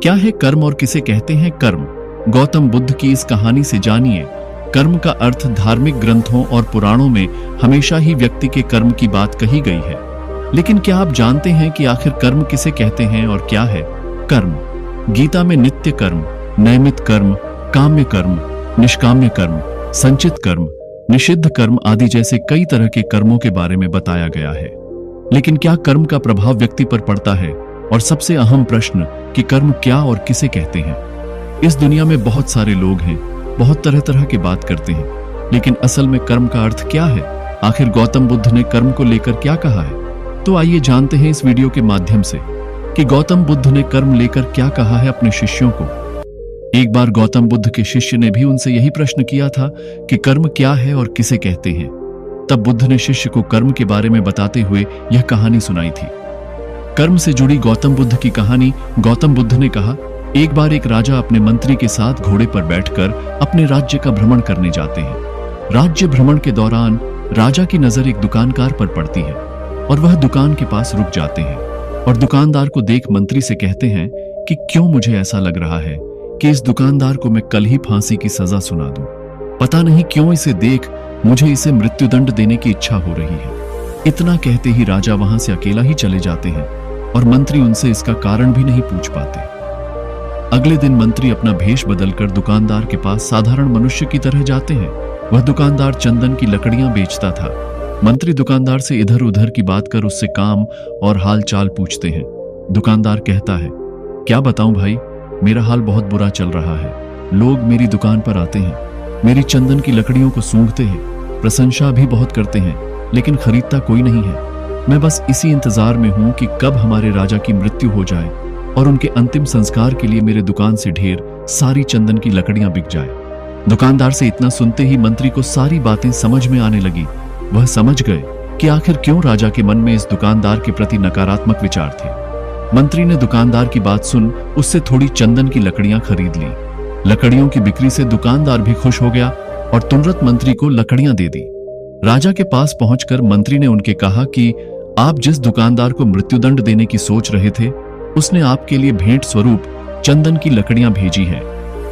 क्या है कर्म और किसे कहते हैं कर्म? गौतम बुद्ध की इस कहानी से जानिए। कर्म का अर्थ धार्मिक ग्रंथों और पुराणों में हमेशा ही व्यक्ति के कर्म की बात कही गई है। लेकिन क्या आप जानते हैं कि आखिर कर्म किसे कहते हैं और क्या है कर्म? गीता में नित्य कर्म, नैमित कर्म, काम्य कर्म, निष्काम्य कर्म, संचित कर्म, निषिद्ध कर्म आदि जैसे कई तरह के कर्मों के बारे में बताया गया है। लेकिन क्या कर्म का प्रभाव व्यक्ति पर पड़ता है? और सबसे अहम प्रश्न कि कर्म क्या और किसे कहते हैं? इस दुनिया में बहुत सारे लोग हैं, बहुत तरह तरह की बात करते हैं, लेकिन असल में कर्म का अर्थ क्या है? आखिर गौतम बुद्ध ने कर्म को लेकर क्या कहा है? तो आइए जानते हैं इस वीडियो के माध्यम से कि गौतम बुद्ध ने कर्म लेकर क्या कहा है अपने शिष्यों को। एक बार गौतम बुद्ध के शिष्य ने भी उनसे यही प्रश्न किया था कि कर्म क्या है और किसे कहते हैं। तब बुद्ध ने शिष्य को कर्म के बारे में बताते हुए यह कहानी सुनाई थी। कर्म से जुड़ी गौतम बुद्ध की कहानी। गौतम बुद्ध ने कहा, एक बार एक राजा अपने मंत्री के साथ घोड़े पर बैठकर अपने राज्य का भ्रमण करने जाते हैं। राज्य भ्रमण के दौरान राजा की नजर एक दुकानदार पर पड़ती है और वह दुकान के पास रुक जाते हैं और दुकानदार को देख मंत्री से कहते हैं कि क्यों मुझे ऐसा लग रहा है कि इस दुकानदार को मैं कल ही फांसी की सजा सुना दूं। पता नहीं क्यों इसे देख मुझे इसे मृत्युदंड देने की इच्छा हो रही है। इतना कहते ही राजा वहां से अकेला ही चले जाते हैं और मंत्री उनसे इसका कारण भी नहीं पूछ पाते। अगले दिन मंत्री अपना भेष बदलकर दुकानदार के पास साधारण मनुष्य की तरह जाते हैं। वह दुकानदार चंदन की लकड़ियां बेचता था। मंत्री दुकानदार से इधर उधर की बात कर उससे काम और हाल चाल पूछते हैं। दुकानदार कहता है, क्या बताऊं भाई, मेरा हाल बहुत बुरा चल रहा है। लोग मेरी दुकान पर आते हैं, मेरी चंदन की लकड़ियों को सूंघते हैं, प्रशंसा भी बहुत करते हैं, लेकिन खरीदता कोई नहीं है। मैं बस इसी इंतजार में हूं कि कब हमारे राजा की मृत्यु हो जाए और उनके अंतिम संस्कार के लिए मेरे दुकान से ढेर सारी चंदन की लकड़ियां बिक जाए। दुकानदार से इतना सुनते ही मंत्री को सारी बातें समझ में आने लगी। वह समझ गए कि आखिर क्यों राजा के मन में इस दुकानदार के प्रति नकारात्मक विचार थे। मंत्री ने दुकानदार की बात सुन उससे थोड़ी चंदन की लकड़ियां खरीद ली। लकड़ियों की बिक्री से दुकानदार भी खुश हो गया और तुरंत मंत्री को लकड़ियां दे दी। राजा के पास पहुंचकर मंत्री ने उनके कहा कि आप जिस दुकानदार को मृत्युदंड देने की सोच रहे थे, उसने आपके लिए भेंट स्वरूप चंदन की लकड़ियां भेजी हैं।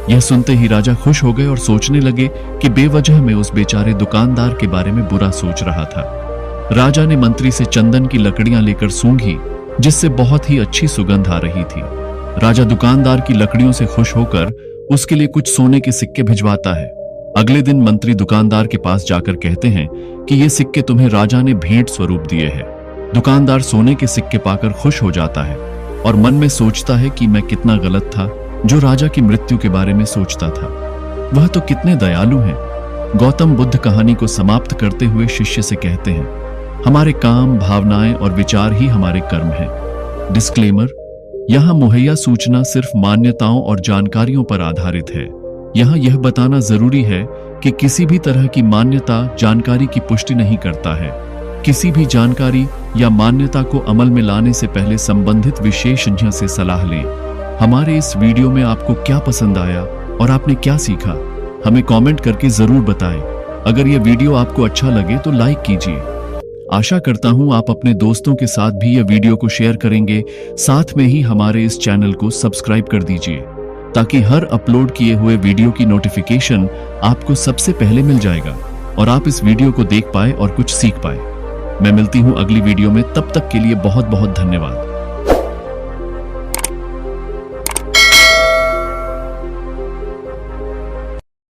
यह सुनते ही राजा खुश हो गए और सोचने लगे कि बेवजह मैं उस बेचारे दुकानदार के बारे में बुरा सोच रहा था। राजा ने मंत्री से चंदन की लकड़ियां लेकर सूंघी, जिससे बहुत ही अच्छी सुगंध आ रही थी। राजा दुकानदार की लकड़ियों से खुश होकर उसके लिए कुछ सोने के सिक्के भिजवाता है। अगले दिन मंत्री दुकानदार के पास जाकर कहते हैं कि ये सिक्के तुम्हें राजा ने भेंट स्वरूप दिए हैं। दुकानदार सोने के सिक्के पाकर खुश हो जाता है और मन में सोचता है कि मैं कितना गलत था जो राजा की मृत्यु के बारे में सोचता था। वह तो कितने दयालु हैं। गौतम बुद्ध कहानी को समाप्त करते हुए शिष्य से कहते हैं, हमारे काम, भावनाएं और विचार ही हमारे कर्म हैं। डिस्क्लेमर, यहां मुहैया सूचना सिर्फ मान्यताओं और जानकारियों पर आधारित है। यहां यह बताना जरूरी है कि किसी भी तरह की मान्यता जानकारी की पुष्टि नहीं करता है। किसी भी जानकारी या मान्यता को अमल में लाने से पहले संबंधित विशेषज्ञ से सलाह लें। हमारे इस वीडियो में आपको क्या पसंद आया और आपने क्या सीखा, हमें कमेंट करके जरूर बताएं। अगर यह वीडियो आपको अच्छा लगे तो लाइक कीजिए। आशा करता हूं आप अपने दोस्तों के साथ भी यह वीडियो को शेयर करेंगे। साथ में ही हमारे इस चैनल को सब्सक्राइब कर दीजिए ताकि हर अपलोड किए हुए वीडियो की नोटिफिकेशन आपको सबसे पहले मिल जाएगा और आप इस वीडियो को देख पाए और कुछ सीख पाए। मैं मिलती हूं अगली वीडियो में, तब तक के लिए बहुत बहुत धन्यवाद।